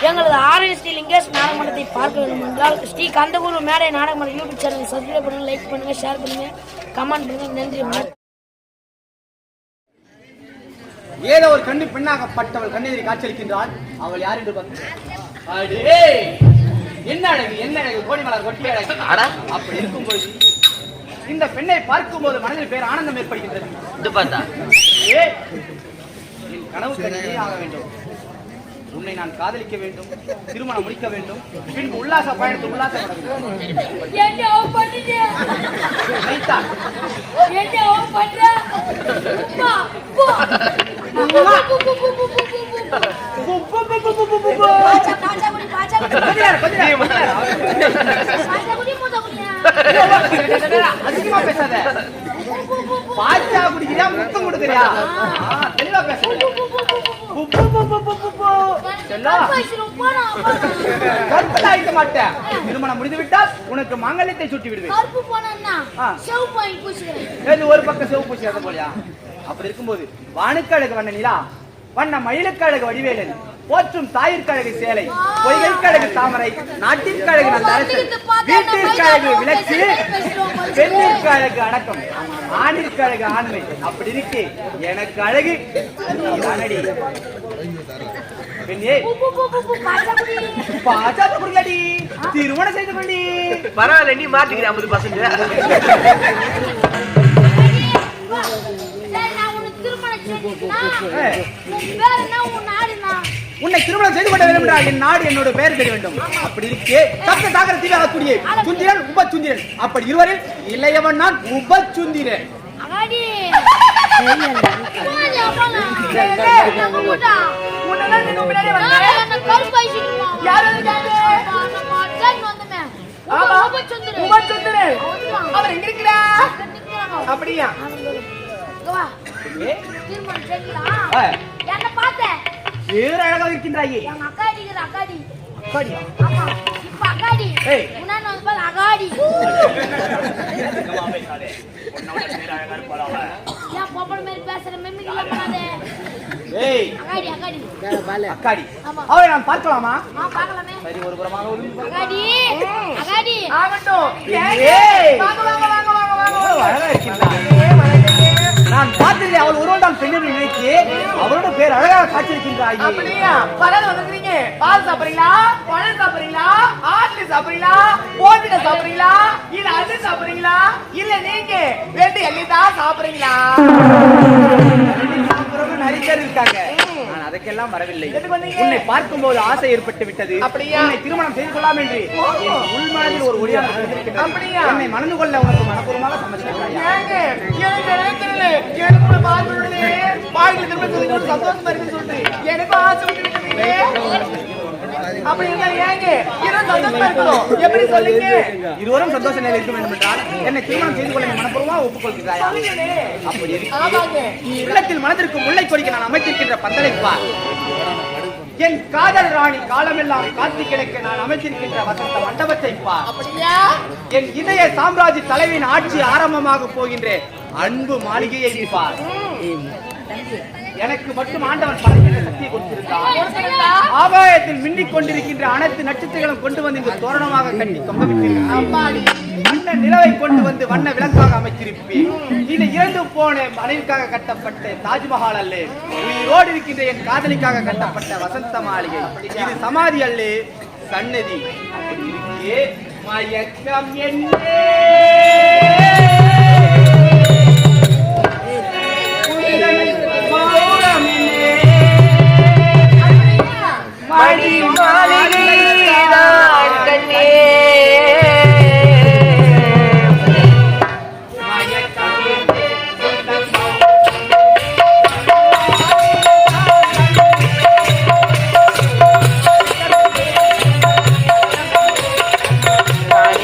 எங்களது ஆரோக்கிய ஸ்ரீ லிங்கேஷ் நாடக மன்றத்தை பார்க்க வேண்டும் என்றால் ஸ்ரீ கந்தகுரு மேடை நாடக மன்ற யூடியூப் சேனலை சப்ஸ்கிரைப் பண்ணுங்க, லைக் பண்ணுங்க, ஷேர் பண்ணுங்க, கமெண்ட் பண்ணுங்க. நன்றி. ஏதோ ஒரு கண்ணி பெண்ணாகப்பட்டவள் கண்ணெதிரி காட்சியளிக்கின்றாள். அவள் யார் என்று பார்த்து என்ன அழகு, என்ன அழகு, கோடிமலர் கொட்டி அழகு. அப்படி இருக்கும் பொழுது இந்த பெண்ணை பார்க்கும் போது மனதில் பேர் ஆனந்தம் ஏற்படுகின்றது. என் கனவு கண்ணியே ஆக வேண்டும். உன்னை நான் காதலிக்க வேண்டும், திருமணம் முடிக்க வேண்டும், பின் உல்லாச பயணத்தில் உல்லாசம் அதிகமா பேசாத. பாச்சா குடிக்கிறியா, முத்தம் கொடுக்கிறியா? தெளிவா பேச. திருமணம் முடிந்து விட்டால் உனக்கு மங்கலத்தை சுட்டி விடுவேன். ஒரு பக்கம் செவ் பூசி அதை போலியா? அப்படி இருக்கும்போது வானுக்கழகு வண்ண நிலா, வண்ண மயிலுக்கழகு வடிவேலன், போற்றும் தாயிற்கழகு சேலை, பொய்கைக்கழகு தாமரை, நாட்டிற்கழகு நல்ல அரசு, வீட்டிற்கழகு விளக்கு, பெண்ணிற்கழகு அடக்கம், ஆணிற்கழகு ஆண்மை. அப்படி இருக்கு எனக்கு அழகு பெண்ணே. திருமணம் செய்து கொண்டி பரவாயில்ல, நீ மாட்டிக்கிற 50%. உன்னை திருமணம் செய்து கொள்ள வேண்டும் என்றால் என் நாடு என்னோட பெயர் தெரிய வேண்டும். அப்படி இருக்கே சப்த சாகரத்தில் ஆகக்கூடிய சுந்திரன் உபசுந்திரன். அப்படி இருவரில் இளையவன் நான் உபசுந்திரன். அவர் எங்க இருக்கிறார்? அப்படியா? அழகாக இருக்கின்றாயே. அவரை நான் பார்க்கலாமா? சரி, ஒரு புறமாக நான் பார்த்தது அவள் ஒருவன் தான் பெண்ணை நினைத்து அவரோட பேர் அழகாக காட்சியிருக்கின்றாய். பால் சாப்பிடுறீங்களா, பழம் சாப்பிடுறீங்களா, ஆட்டு சாப்பிடுறீங்களா, போட்டுட சாப்பிடுறீங்களா, இல்ல அது சாப்பிடுறீங்களா, இல்ல நீங்க ரெண்டு எல்லாம் சாப்பிடுறீங்களா? நிறைய பேர் இருக்காங்க. நான் அதுக்கெல்லாம் வரவில்லை. உன்னை பார்க்கும் போது ஆசை ஏற்பட்டு விட்டது. உன்னை திருமணம் செய்து கொள்ளலாம் என்று உள் மனதில் ஒரு ஒளியாக என்னை மணந்து கொள்ள உனக்கு மனப்பூர்வமாக சம்மதிக்கிறாய். இருவரும் சந்தோஷ நிலையில் இருக்க வேண்டும் என்றால் என்னை திருமணம் செய்து கொள்ள மனப்பூர்வமாக ஒப்புக்கொள்கிறாய். அப்படி இல்லத்தில் மனதிற்கு முல்லை கொடிக்க நான் அமைத்திருக்கின்ற பந்தலை பார். என் காதல் ராணி காலமெல்லாம் காத்து கிடக்க நான் அமைத்திருக்கின்ற வசந்த மண்டபத்தை பார். என் இதய சாம்ராஜ்ய தலைவியின் ஆட்சி ஆரம்பமாக போகின்ற அன்பு மாளிகையை பார். எனக்கு மட்டும் ஆண்டவன் படைக்கின்ற சக்தியை கொடுத்திருந்தார். ஆகாயத்தில் மின்னிக் கொண்டிருக்கின்ற அனைத்து நட்சத்திரங்களும் கொண்டு வந்து இங்கு தோரணமாக கட்டி தொங்கவிட்டிருக்கிறார். வண்ண நிலவை கொண்டு வந்து வண்ண விளக்காக அமைத்திருப்பேன். இது இறந்து போன மனைவிக்காக கட்டப்பட்ட தாஜ்மஹால் அல்ல, உயிரோடு இருக்கின்ற என் காதலிக்காக கட்டப்பட்ட வசந்த மாளிகை. இது சமாதி அல்ல, சன்னதி. அப்படி இருக்கே மயக்கம் என்ன மணி மாளிகை கண்ணே I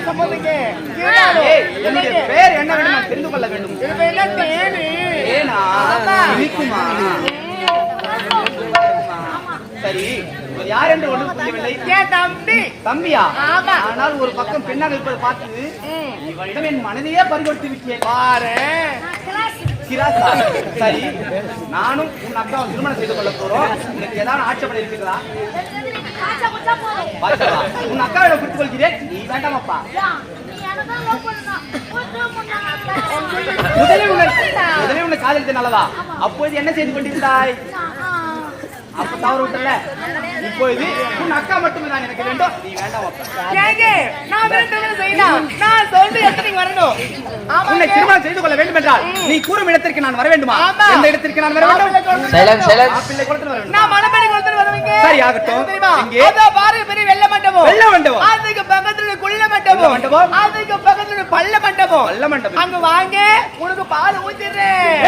சம்பந்தங்க ஏய், என்னுடைய பெயர் என்ன வேண்டும் நான் தெரிந்து கொள்ள வேண்டும். இது என்ன தேனி ஏனா இருக்குமா? சரி, இவர் யார் என்று ஒன்றும் புரியவில்லை. என் தம்பி தம்பியா? ஆமா. ஆனால் ஒரு பக்கம் பெண்ணாக இருப்பதை பார்த்து இவரிடம் என் மனதையே பறிகொடுத்து விட்டேன். பாரு கிராசா? சரி, நானும் உன் அக்காவை திருமணம் செய்து கொள்ள போறோம். உனக்கு ஏதாவது ஆட்சேபனை இருக்குங்களா? பார்த்தா, உன் அக்காவிடம் கொடுத்து கொள்கிறேன். நீ வேண்டாமப்பா. முதலில் உன்னை காதலித்த நல்லதா? அப்போது என்ன செய்து கொண்டிருந்தாய்? அப்ப தவறு விட்டல. இப்போது உன் அக்கா மட்டுமே தான் எனக்கு வேண்டும். நீ வேண்டாமப்பா. ஏங்க நான் வேண்டவே செய்யலாம். நான் சொல்றது எத்தனைக்கு வரணும்? உன்னை திருமணம் செய்து கொள்ள வேண்டும் என்றால் நீ கூறும் இடத்திற்கு நான் வர வேண்டுமா? ஆமா. எந்த இடத்திற்கு நான் வர வேண்டும்? மாப்பிள்ளை குளத்தில் வர வேண்டும். நான் மணப்பெண்ணை கொடுத்துட்டு வருவேங்க. சரி, ஆகட்டும். தெரியுமா? எங்கே? அதோ பாரு பெரிய வெள்ள மண்டபம். வெள்ள மண்டபம். அதுக்கு பக்கத்துல குளிர மண்டபம். மண்டபம். அதுக்கு பக்கத்துல பள்ள மண்டபம். பள்ள மண்டபம். அங்க வாங்க, உனக்கு பால் ஊத்திடுறேன்.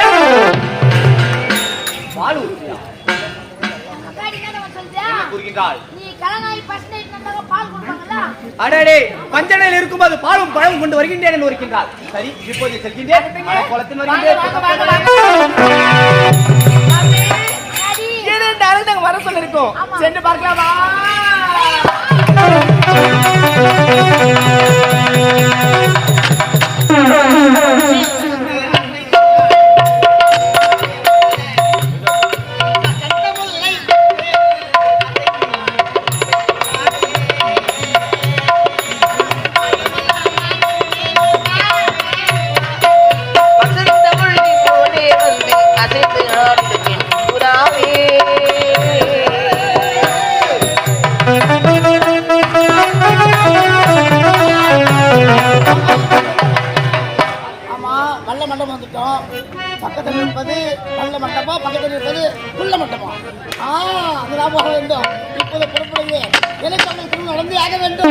பால் ஊத்தியா? என்ன கூறுகின்றாள்? அடடே, பஞ்சனையில் இருக்கும்போது பாலும் பழமும் கொண்டு வருகின்றேன் என்று வருகின்றாள். சரி, இப்போது செல்கின்றேன். மணக்கோலத்தில் வருகின்றேன். இரண்டு அருந்தங்க வர சொல்லிருக்கோம். சென்று பார்க்கலாமா? பக்கத்தில் இருப்பது நல்ல மண்டபம், பக்கத்தில் இருப்பது புள்ள மண்டபம். அது ஞாபகம் வேண்டும். இப்போது புறப்படுங்க. எனக்கு அந்த திருமணம் நடந்து ஆக வேண்டும்.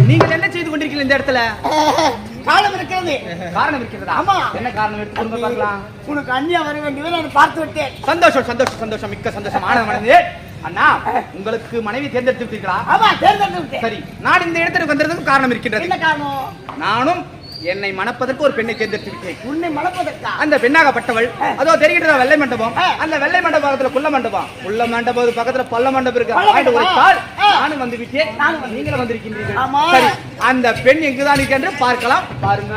நீங்கள் என்ன செய்து கொண்டிருக்கீங்க இந்த இடத்துல? காரணம் இருக்கிறது. காரணம் இருக்கிறதா? ஆமா. என்ன காரணம் எடுத்து சொல்லுங்க பார்க்கலாம். உனக்கு அந்நியா வர வேண்டியதை நான் பார்த்து விட்டேன். சந்தோஷம் சந்தோஷம் சந்தோஷம், மிக்க சந்தோஷம். ஆனந்தமானது. அண்ணா, உங்களுக்கு மனைவி தேர்ந்தெடுத்து விட்டீர்களா? ஆமா, தேர்ந்தெடுத்து விட்டேன். சரி, நான் இந்த இடத்திற்கு வந்ததற்கு காரணம் இருக்கின்றது. என்ன காரணம்? நானும் என்னை மணப்பதற்கு ஒரு பெண்ணை தேர்ந்தெடுத்து விட்டேன். உன்னை மணப்பதற்கா? அந்த பெண்ணாகப்பட்டவள் அதோ தெரிகின்ற வெள்ளை மண்டபம். அந்த வெள்ளை மண்டபம் பக்கத்துல குள்ள மண்டபம், உள்ள மண்டபம் பக்கத்துல பள்ள மண்டபம் இருக்கு. ஒரு கால் நானும் வந்து விட்டேன். நீங்களும் வந்திருக்கின்றீர்கள். ஆமா. சரி, அந்த பெண் எங்குதான் இருக்கின்ற பார்க்கலாம். பாருங்க.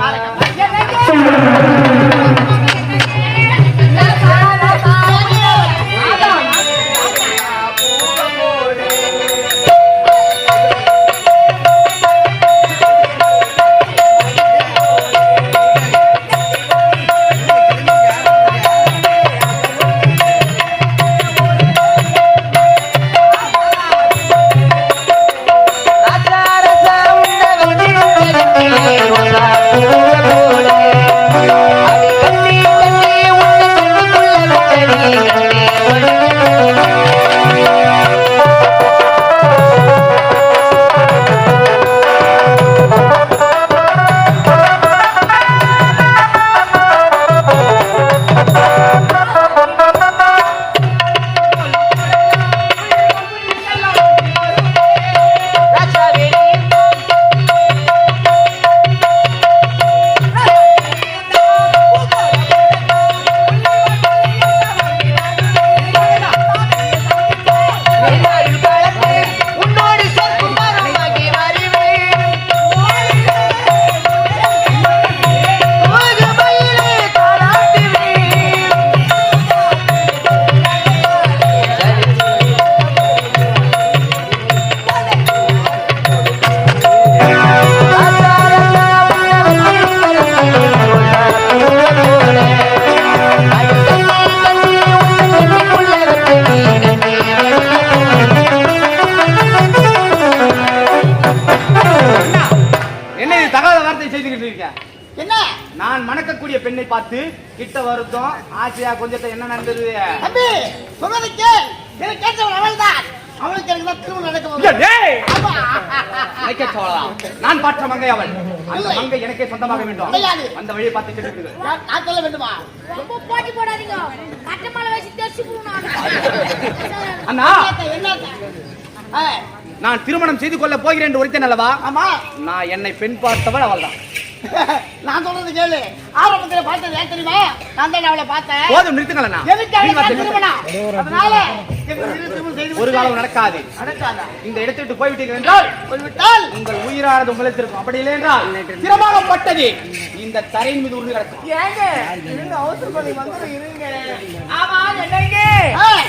என்ன? நான் மணக்கக்கூடிய பெண்ணை பார்த்து கிட்ட வருத்தம் ஆசையா கொஞ்சத்தை என்ன நடந்தது? தம்பி, சொல்றதை கேள். எனக்கு கேட்டவன் அவள்தான். அவளுக்கு எனக்கு தான் திருமணம் நடக்க போகுது. நான் பார்த்த மங்கை அவள். அந்த மங்கை எனக்கே சொந்தமாக வேண்டும். அந்த வழியை பார்த்து கேட்டு நான் சொல்ல வேண்டுமா? ரொம்ப போட்டி போடாதீங்க. கட்டமால வச்சு தேர்ச்சி போடுறான். அண்ணா என்ன நான் திருமணம் செய்து கொள்ள போகிறேன் என்று ஒருத்தன் அல்லவா? ஆமா. நான் என்னை பெண் பார்த்தவள் அவள்தான். நான் சொல்றது கேளு. ஆரம்பத்துல பார்த்தது ஏன் தெரியுமா? நான் தான் அவளை பார்த்தேன். போதும் நிறுத்துங்களா? அதனால ஒரு காலம் நடக்காது. இந்த இடத்தை விட்டு போய்விட்டீர்கள் என்றால் போய்விட்டால் உங்கள் உயிரானது உங்களுக்கு இருக்கும். அப்படி இல்லை என்றால் திரமாகப்பட்டது இந்த தரையின் மீது உருண்டு கிடக்கும். ஏங்க அவசரப்படி வந்து இருங்க. ஆமா என்னங்க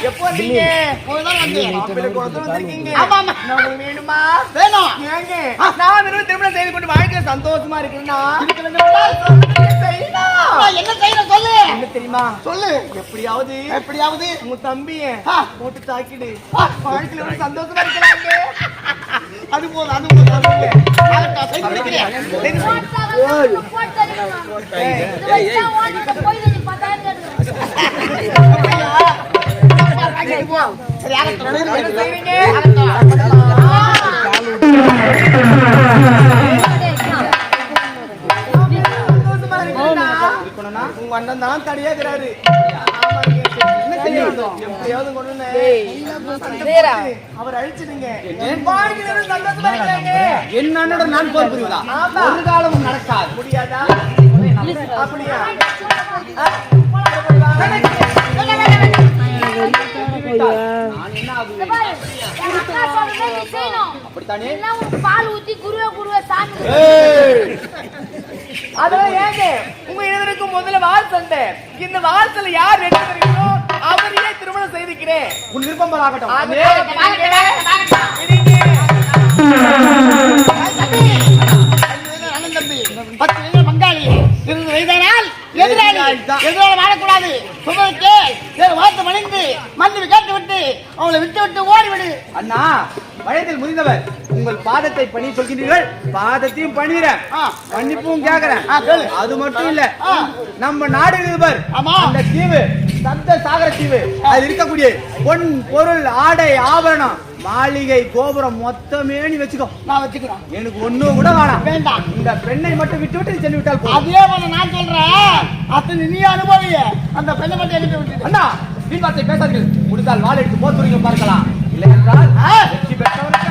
எப்போ நீங்க போய்தான் வந்தேன். மாப்பிள்ளைக்கு ஒருத்தர் வந்திருக்கீங்க. ஆமா ஆமா. நமக்கு வேணுமா? வேணும். ஏங்க நான் வெறும் திருமணம் செய்து கொண்டு வாழ்க்கையில சந்தோஷமா இருக்கிறேன்னா என்ன செய்யணும் சொல்லு. என்ன தெரியுமா? சொல்லு. எப்படியாவது உங்க தம்பிய போட்டு தாக்கிடு. வாழ்க்கையில ஒரு சந்தோஷமா இருக்கிறாங்க. அது போதும் அது போதும். உங்க அண்ணன் தான் தடியாக்குறாரு. எப்படியாவது கொண்டு அவர் அழிச்சிடுங்க. என் அண்ணனுடன் நான் போர் புரிவதா? ஒரு காலமும் நடக்காது. முடியாதா? அப்படியா? அப்படித்தானே? பால் ஊத்தி குருவே சாமி. அதெல்லாம் ஏங்க உங்க இருவருக்கும் முதல்ல வால் சண்டை. இந்த வாசல்ல யார் வெற்றி பெறுகிறோ அவரையே திருமணம் செய்துக்கிறேன். உன் விருப்பம் ஆகட்டும். அண்ணன் தம்பி 10 வயது பங்காளி 20 வயதானால் எதிராளி வாழக்கூடாது. சுமருக்கு வார்த்தை மணிந்து மந்திரி கேட்டு விட்டு அவங்களை விட்டு ஓடிவிடு. அண்ணா வயதில் முதிர்ந்தவர் உங்கள் பாதத்தை பணி சொல்கிறீர்கள். பாதத்தையும் பணிகிறேன், மன்னிப்பும் கேட்கிறேன். அது மட்டும் இல்ல, நம்ம நாடு இருப்பர் அந்த தீவு சப்த சாகர தீவு, அது இருக்கக்கூடிய பொன் பொருள் ஆடை ஆபரணம் மாளிகை கோபுரம் மொத்தமே நீ வச்சுக்கோ. நான் வச்சுக்கிறேன். எனக்கு ஒண்ணும் கூட வேண்டாம். இந்த பெண்ணை மட்டும் விட்டு சென்று விட்டால் போதும். அதே போல நான் சொல்றேன். அத்தனை நீ அனுபவிய அந்த பெண்ணை மட்டும் எழுப்பி விட்டு. அண்ணா வீண் வார்த்தை பேசாதீர்கள். முடிந்தால் வாள் எடுத்து போத்துறீங்க பார்க்கலாம். இல்லை என்றால் வெற்றி பெற்றவருக்கு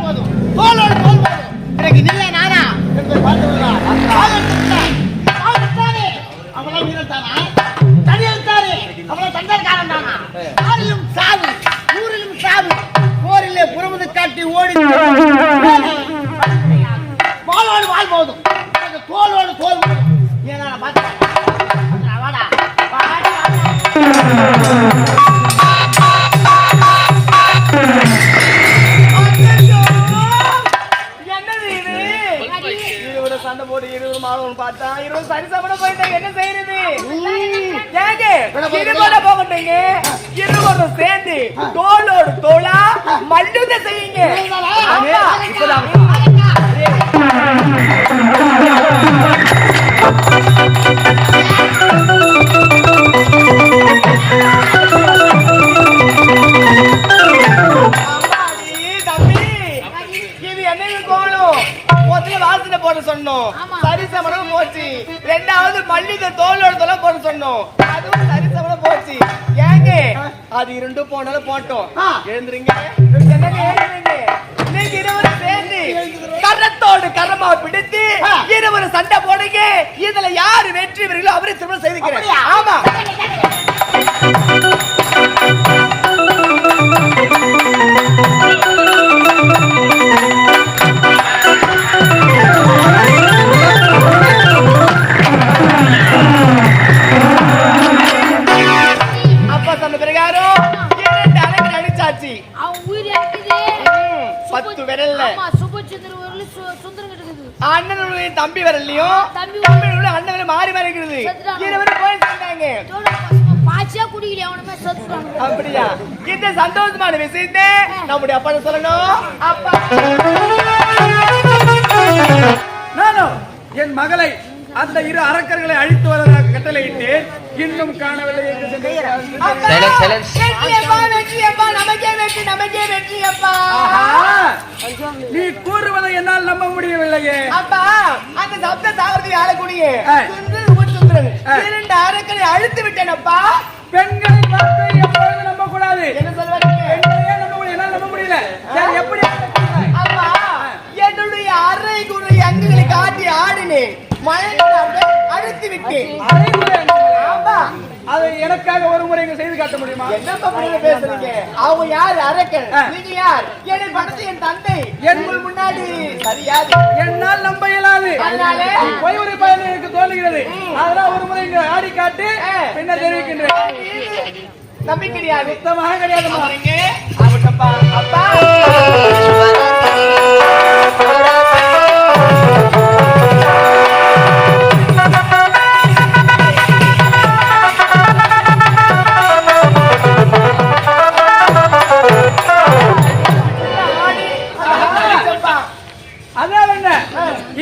போதும் தோளோடு தோல் போதும். எனக்கு நில்லை நானா என்று பார்த்துள்ளார். அவளை வீரத்தானா தனியல்தாரு அவளை தண்டற்காரன் தானா? ஆறிலும் சாவு ஊரிலும் சாவு போரிலே புறமுது காட்டி ஓடி வாளோடு வாழ் போதும். தோளோடு தோல் போதும். ஏன்னா பார்த்து வாடா சண்டை போட்டு 20 மாதம் பார்த்தா 20 சரிசமணம் போயிட்டா என்ன செய்யறது? போகட்டீங்க இருவரும் சேர்ந்து தோளோடு தோளா மல்லுத செய்யுங்க. போட சொன்னோம், சரிசமணம் போச்சு. ரெண்டாவது மல்லிகை தோளோட தோல போட சொன்னோம், அதுவும் சரிசமணம் போச்சு. ஏங்க அது இரண்டு போனாலும் போட்டோம். எழுந்துருங்க. நீங்க இருவரும் சேர்ந்து கரத்தோடு கரமா பிடித்து இருவரும் சண்டை போடுங்க. இதுல யாரு வெற்றி பெறுகிறோ அவரே திருமணம் செய்துக்கிறேன். ஆமா அண்ணனுடைய தம்பி வரலையும் தம்பியோட அண்ணன் மாறி மாறி இருக்குது. இருவரும் போய் சேர்ந்தாங்க. அப்படியா? இந்த சந்தோஷமான விஷயத்தை நம்முடைய அப்பா சொல்லணும். அப்பா நானும் என் மகளை அந்த இரு அரக்கர்களை அழித்து வருவதற்கு கட்டளையிட்டு இன்னும் காணவில்லை என்று சென்றிருக்கிறார்கள். வெற்றியப்பா நமக்கே வெற்றி நமக்கே வெற்றியப்பா. நீ கூறுவதை என்னால் நம்ப முடியவில்லையே. அப்பா அந்த சப்த சாகரத்தில் ஆளக்கூடிய இரண்டு அரக்கனை அழுத்து விட்டேனப்பா. பெண்களின் வார்த்தை எப்பொழுது நம்ப கூடாது. என்ன சொல்வாங்க? பெண்களையே நம்ப முடியல, என்னால் நம்ப முடியல. சரி, எப்படி அப்பா என்னுடைய அரை குரு அங்குகளை காட்டி ஆடினேன், மழை அழுத்தி விட்டேன். ஆமா, அதை எனக்காக ஒரு முறை செய்து காட்ட முடியுமா? என்னப்பா பேசுறீங்க? அவங்க யார் அரக்கன், நீங்க யார்? என்னை படத்து என் தந்தை எங்கள் முன்னாடி சரியாது. என்னால் நம்ப இயலாது. போய் ஒரு பயன் எனக்கு தோன்றுகிறது. அதெல்லாம் ஒரு முறை இங்க ஆடி காட்டு, பின்ன தெரிவிக்கின்றேன். நம்பி கிடையாது, சுத்தமாக கிடையாது. அப்பா அப்பா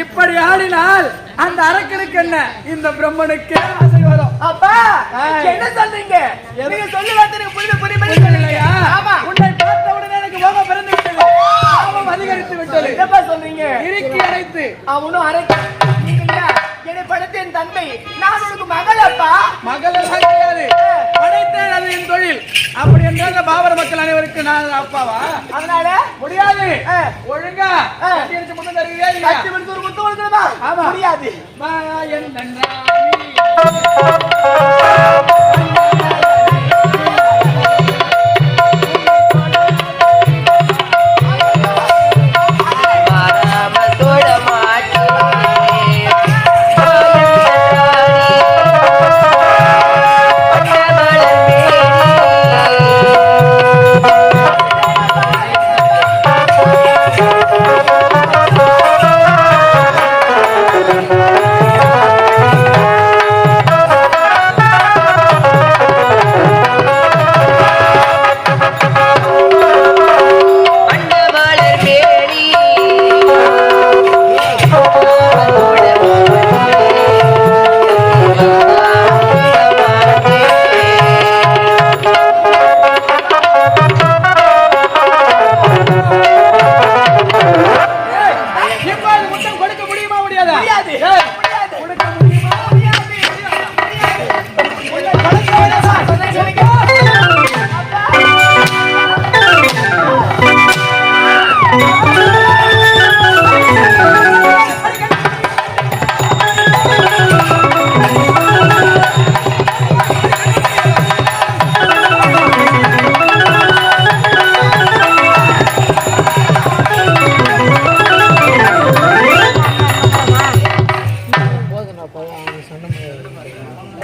இப்படி ஆடினால் அந்த அரக்கனுக்கு என்ன, இந்த பிரம்மனுக்கு ஆசை வரும். அப்பா என்ன சொல்றீங்க? நீங்க சொல்லி வார்த்தைக்கு புரிந்து புரியலையா? உன்னை பார்த்த உடனே எனக்கு மோகம் பிறந்து விட்டது, கோபம் அதிகரித்து விட்டது. என்னப்பா சொல்றீங்க? இறுக்கி அடைத்து அவனும் அரக்கன், நீங்க என்னை படைத்த என் தந்தை, நான் உனக்கு மகள். அப்பா மகள் எல்லாம் கிடையாது, படைத்தேன், அது என் தொழில். அப்படி என்றால் பாபர மக்கள் அனைவருக்கு நான் அப்பாவா? அதனால முடியாது. ஒழுங்கா முத்தம் தருவியா? ஒரு முத்தம் கொடுக்கணுமா? முடியாது.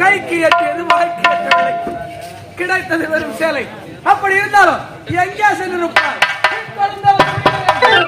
கைக்கு எட்டியது வாய்க்கு எட்டவில்லை, கிடைத்தது வெறும் சேலை. அப்படி இருந்தாலும் எங்கே சென்று இருப்பார்?